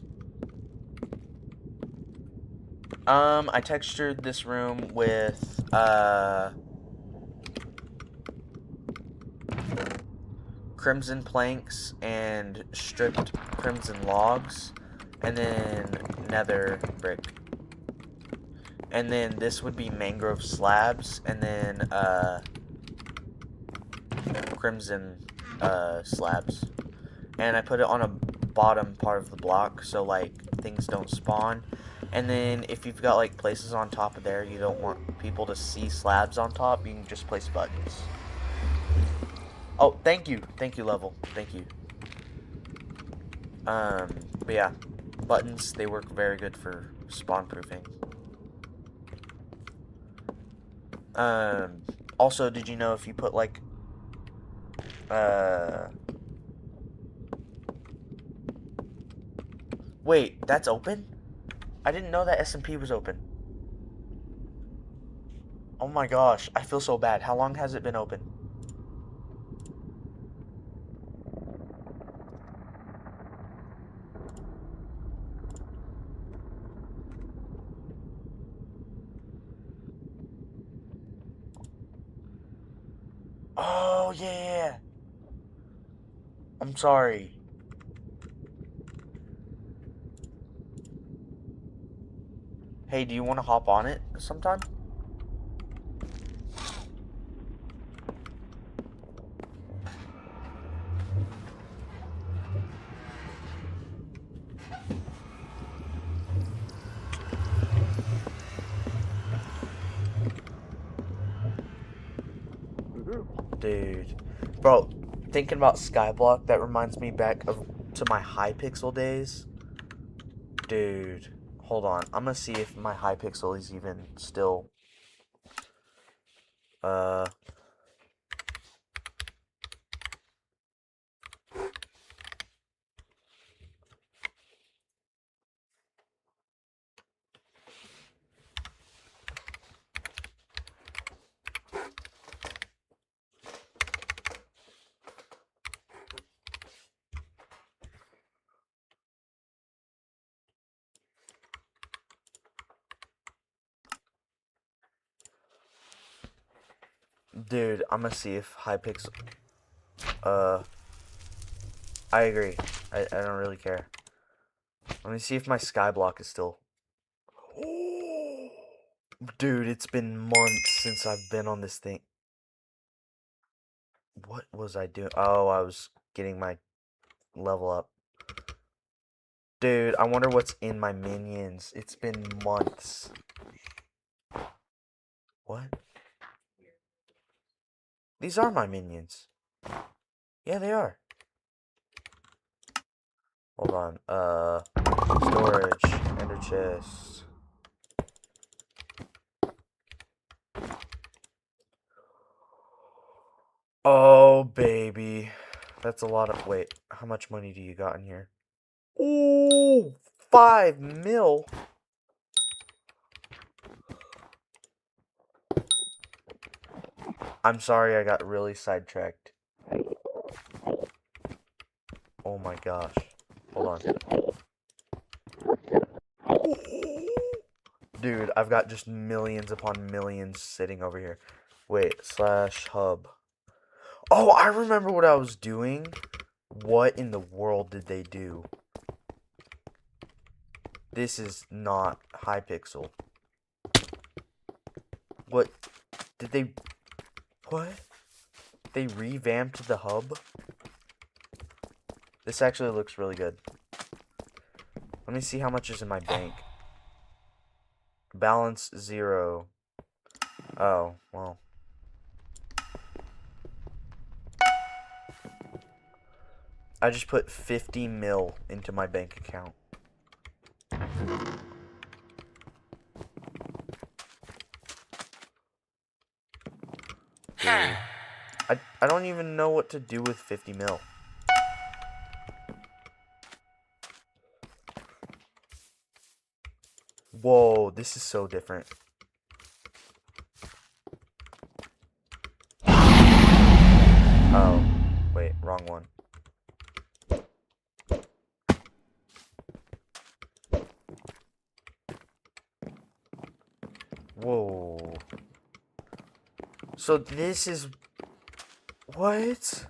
I textured this room with crimson planks and stripped crimson logs, and then nether brick. And then this would be mangrove slabs, and then crimson slabs. And I put it on a bottom part of the block so like things don't spawn. And then if you've got like places on top of there you don't want people to see slabs on top, you can just place buttons. Oh, thank you. Thank you, level. Thank you. But yeah, buttons, they work very good for spawn proofing. Um, Also, did you know if you put like, uh, wait, that's open? I didn't know that SMP was open. Oh my gosh, I feel so bad. How long has it been open? Oh yeah. I'm sorry. Hey, do you want to hop on it sometime? Dude. Bro, thinking about Skyblock, that reminds me back of to my Hypixel days. Dude, hold on. I'm gonna see if my Hypixel is even still. Uh, dude, I'm gonna see if Hypixel. Uh, I agree. I don't really care. Let me see if my Skyblock is still. Dude, it's been months since I've been on this thing. What was I doing? Oh, I was getting my level up. Dude, I wonder what's in my minions. It's been months. What? These are my minions. Yeah, they are. Hold on. Storage. Ender chest. Oh, baby. That's a lot of. Wait, how much money do you got in here? Ooh, 5 mil? I'm sorry, I got really sidetracked. Oh my gosh. Hold on. Dude, I've got just millions upon millions sitting over here. Wait, /hub. Oh, I remember what I was doing. What in the world did they do? This is not Hypixel. What? Did they... What? They revamped the hub? This actually looks really good. Let me see how much is in my bank. Balance 0. Oh, well. I just put 50 mil into my bank account. Dude. I don't even know what to do with 50 mil. Whoa, this is so different. Oh, wait, wrong one. Whoa. So this is... What?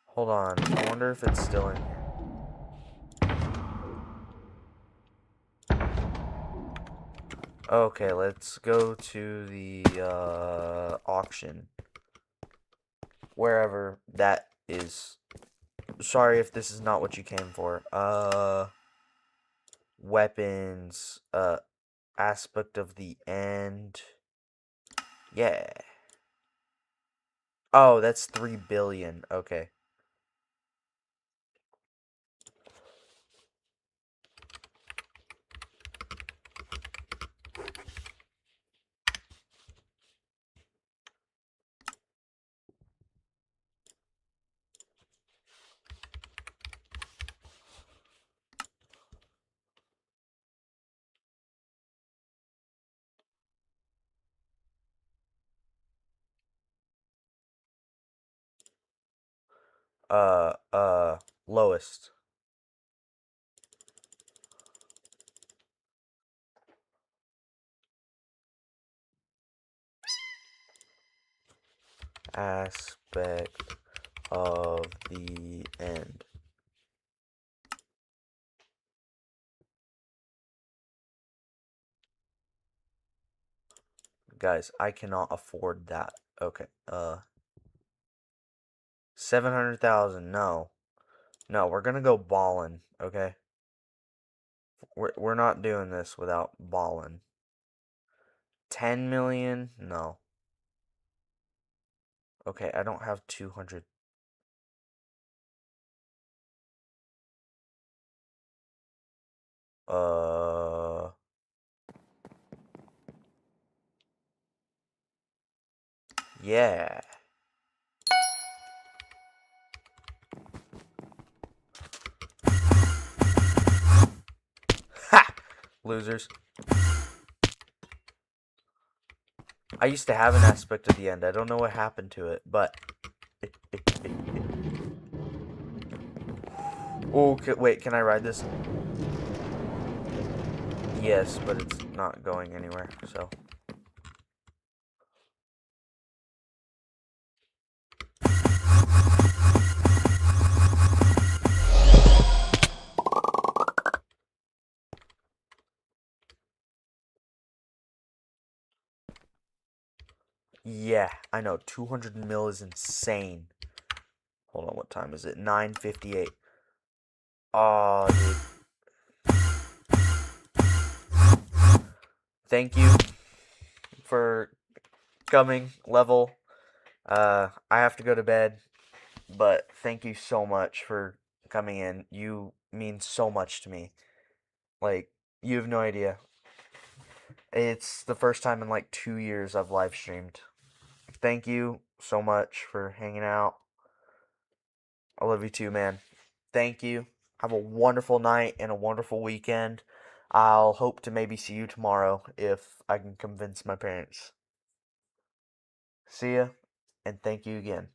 Hold on, I wonder if it's still in here. Okay, let's go to the auction. Wherever that is. Sorry if this is not what you came for. Weapons, aspect of the end. Yeah. Oh, that's 3 billion. Okay. Lowest. Aspect of the end. Guys, I cannot afford that. Okay, 700,000, no. No, we're gonna go ballin', okay? We're not doing this without ballin'. 10 million? No. Okay, I don't have 200. Yeah. Ha! Losers. I used to have an aspect at the end. I don't know what happened to it, but... Oh, wait, can I ride this? Yes, but it's not going anywhere, so... Yeah, I know. 200 mil is insane. Hold on, what time is it? 9:58. Oh, dude. Thank you for coming, level. I have to go to bed, but thank you so much for coming in. You mean so much to me. Like, you have no idea. It's the first time in like 2 years I've live streamed. Thank you so much for hanging out. I love you too, man. Thank you. Have a wonderful night and a wonderful weekend. I'll hope to maybe see you tomorrow if I can convince my parents. See ya, and thank you again.